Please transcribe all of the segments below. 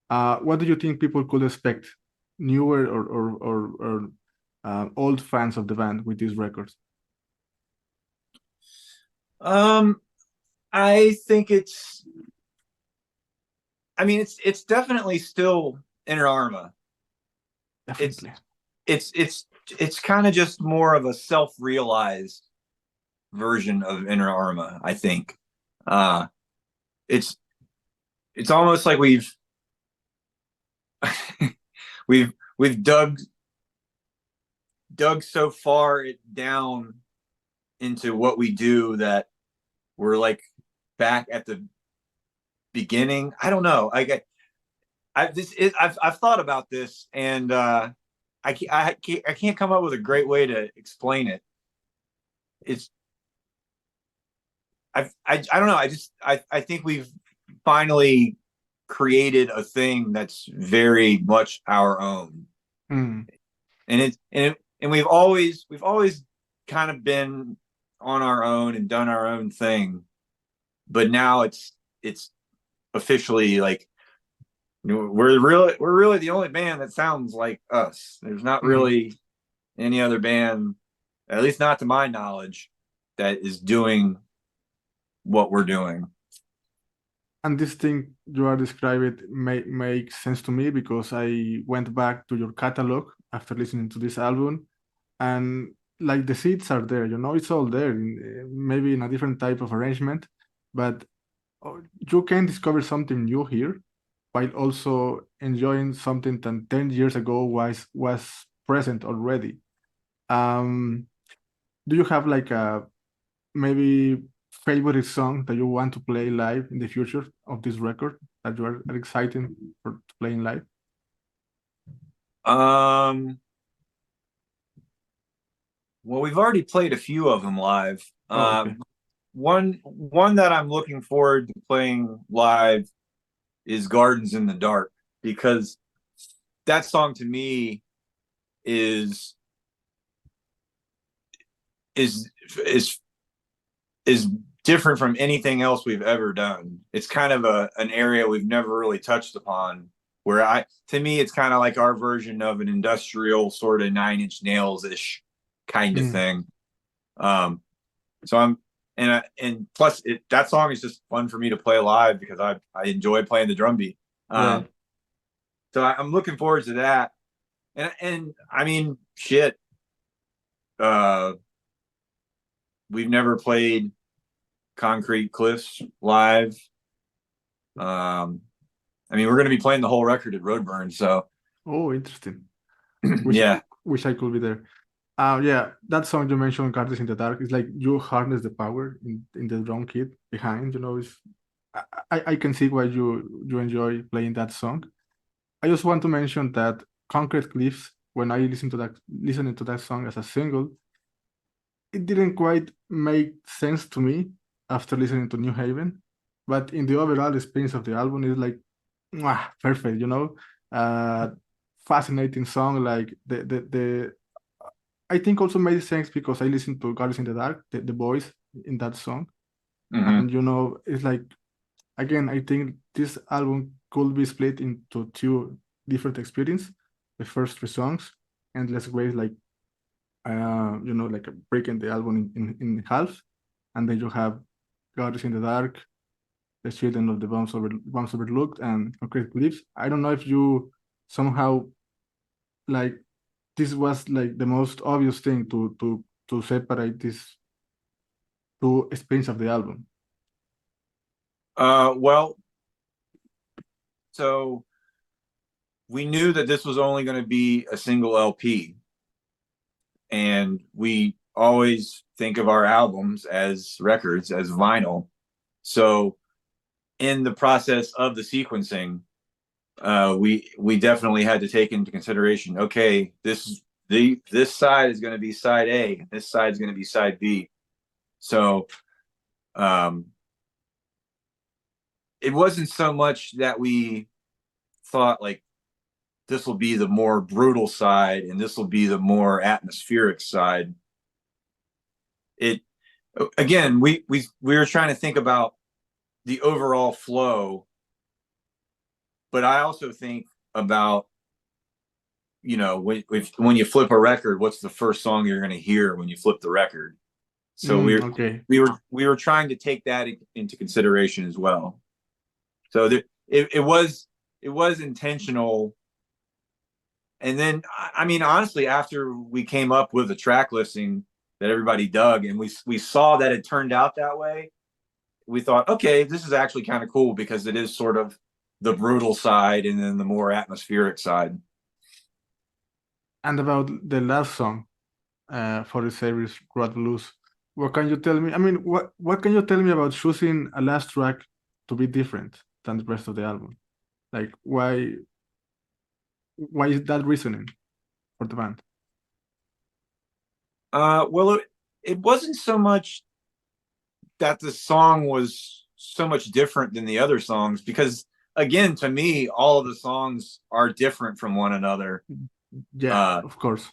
What do you think people could expect, newer or old fans of the band with these records? Um, I think it's definitely still Inter Arma. It's Definitely. it's kind of just more of a self-realized version of Inter Arma, I think. Uh, it's it's almost like we've dug so far it down into what we do that we're like back at the beginning. I don't know. I've thought about this, and I can't come up with a great way to explain it. It's I don't know. I think we've finally created a thing that's very much our own, Mm, and we've always kind of been on our own and done our own thing, but now it's officially like, we're really the only band that sounds like us. There's not mm. really any other band, at least not to my knowledge, that is doing what we're doing. And this thing you are describing makes sense to me because I went back to your catalog after listening to this album, and like the seeds are there, it's all there, maybe in a different type of arrangement, but you can discover something new here while also enjoying something that 10 years ago was present already. Um, do you have like a maybe favorite song that you want to play live in the future of this record that you are excited for playing live? Um, well, we've already played a few of them live. Oh, okay. One that I'm looking forward to playing live is Gardens in the Dark, because that song to me is is is is different from anything else we've ever done. It's kind of an area we've never really touched upon. Where to me, it's kind of like our version of an industrial sort of Nine Inch Nails ish kind of Mm, thing. Um, so and plus that song is just fun for me to play live because I enjoy playing the drum beat. right. Um, so I'm looking forward to that. And I mean, shit. Uh, we've never played Concrete Cliffs live. Um, I mean, we're going to be playing the whole record at Roadburn, so Oh, interesting. Wish yeah. wish I could be there. Yeah, that song you mentioned, "Gardens in the Dark," is like you harness the power in the drum kit behind. Is I can see why you enjoy playing that song. I just want to mention that Concrete Cliffs, when I listening to that song as a single, it didn't quite make sense to me after listening to New Haven, but in the overall experience of the album, it's like mwah, perfect. Uh, fascinating song. Like the I think also made sense because I listened to Gardens in the Dark, the voice in that song, Hmm. and it's like again, I think this album could be split into two different experiences. The first three songs, Endless Ways, like like breaking the album in half, and then you have Goddess in the Dark, The Children of the Bombs Overlooked, and Concrete Cliffs. I don't know if you somehow like this was like the most obvious thing to separate these two experiences of the album. Well, so we knew that this was only going to be a single LP, and we always think of our albums as records, as vinyl. So in the process of the sequencing, we definitely had to take into consideration. Okay, this side is going to be side A. This side is going to be side B. So um, it wasn't so much that we thought like this will be the more brutal side and this will be the more atmospheric side. It again, we were trying to think about the overall flow but I also think about, when you flip a record, what's the first song you're going to hear when you flip the record? So Okay. we were trying to take that into consideration as well. So it was intentional. And then, I mean, honestly, after we came up with a track listing that everybody dug, and we saw that it turned out that way, we thought, okay, this is actually kind of cool because it is sort of the brutal side and then the more atmospheric side. And about the last song for the series, Road Blues, what can you tell me? I mean, what can you tell me about choosing a last track to be different than the rest of the album? Like, why is that reasoning for the band? Well, it wasn't so much that the song was so much different than the other songs, because again, to me, all of the songs are different from one another. Yeah, Uh, of course.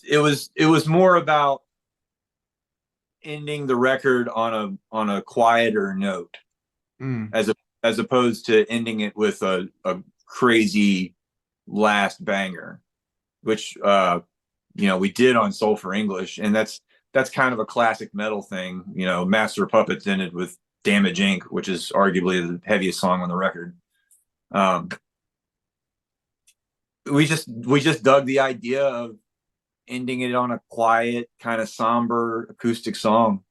it was more about ending the record on a quieter note, Mm. as opposed to ending it with a crazy last banger, which we did on Soul for English, and that's kind of a classic metal thing. Master of Puppets ended with Damage Inc., which is arguably the heaviest song on the record. Um, we just dug the idea of ending it on a quiet, kind of somber acoustic song.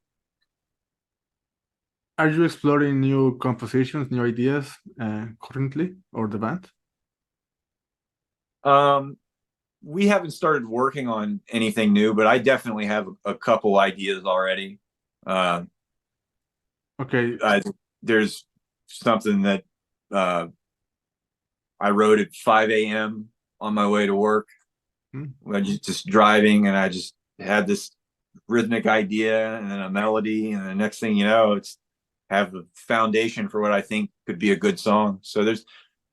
Are you exploring new compositions, new ideas currently, or the band? Um, we haven't started working on anything new, but I definitely have a couple ideas already. Uh, Okay. there's something that uh, I wrote at 5 a.m. on my way to work. Mm. I just driving, and I just had this rhythmic idea and then a melody, and the next thing you know, it's have a foundation for what I think could be a good song. So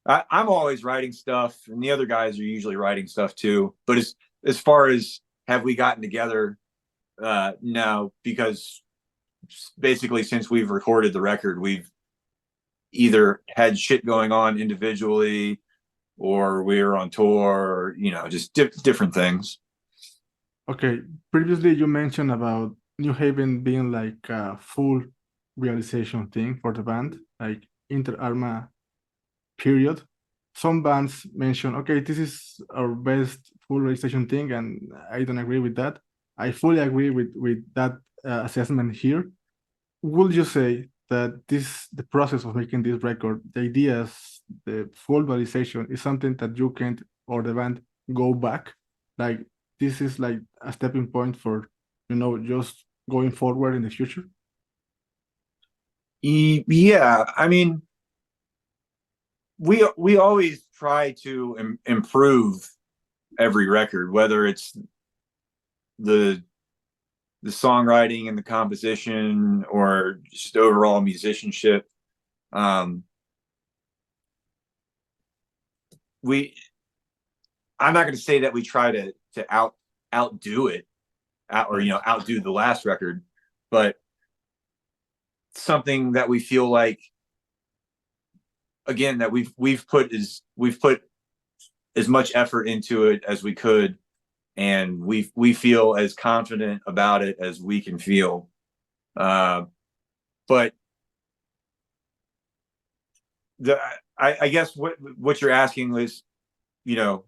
I'm always writing stuff, and the other guys are usually writing stuff too. But as far as have we gotten together, no, because basically since we've recorded the record, we've either had shit going on individually, or we were on tour, or just different things. Okay. Previously, you mentioned about New Haven being like a full realization thing for the band, like Inter Arma period. Some bands mention, okay, this is our best full realization thing, and I don't agree with that. I fully agree with that assessment here. Would you say that the process of making this record, the ideas, the full validation is something that you can or the band go back? Like this is like a stepping point for, just going forward in the future? Yeah, I mean, we always try to improve every record, whether it's the the songwriting and the composition or just overall musicianship. Um, we I'm not going to say that we try to outdo it, or Right. outdo the last record, but something that we feel like, again, that we've put as much effort into it as we could, and we feel as confident about it as we can feel. But the I guess what you're asking is, you know,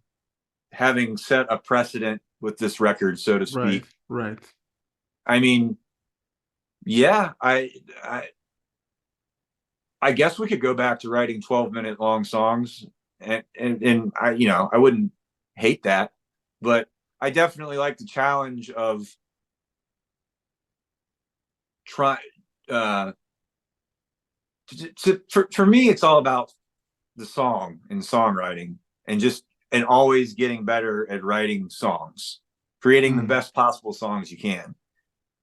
having set a precedent with this record, so to Right. speak. Right. I mean, yeah, I guess we could go back to writing 12-minute long songs, and I wouldn't hate that, but I definitely like the challenge of try uh for me, it's all about the song and songwriting, and always getting better at writing songs, creating the Mm. best possible songs you can.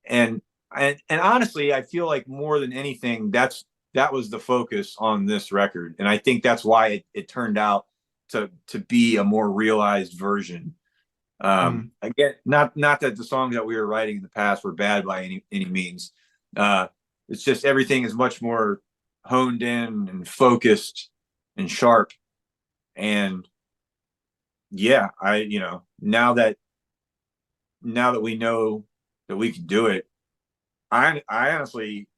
And and honestly, I feel like more than anything, that was the focus on this record, and I think that's why it turned out to be a more realized version. Mm. Again, not that the songs that we were writing in the past were bad by any means. Uh, it's just everything is much more honed in and focused, and sharp. And yeah, now that we know that we can do it, I honestly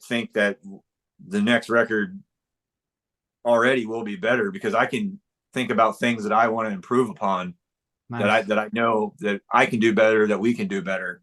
think that the next record already will be better because I can think about things that I want to improve upon, Nice. that I know that I can do better, that we can do better.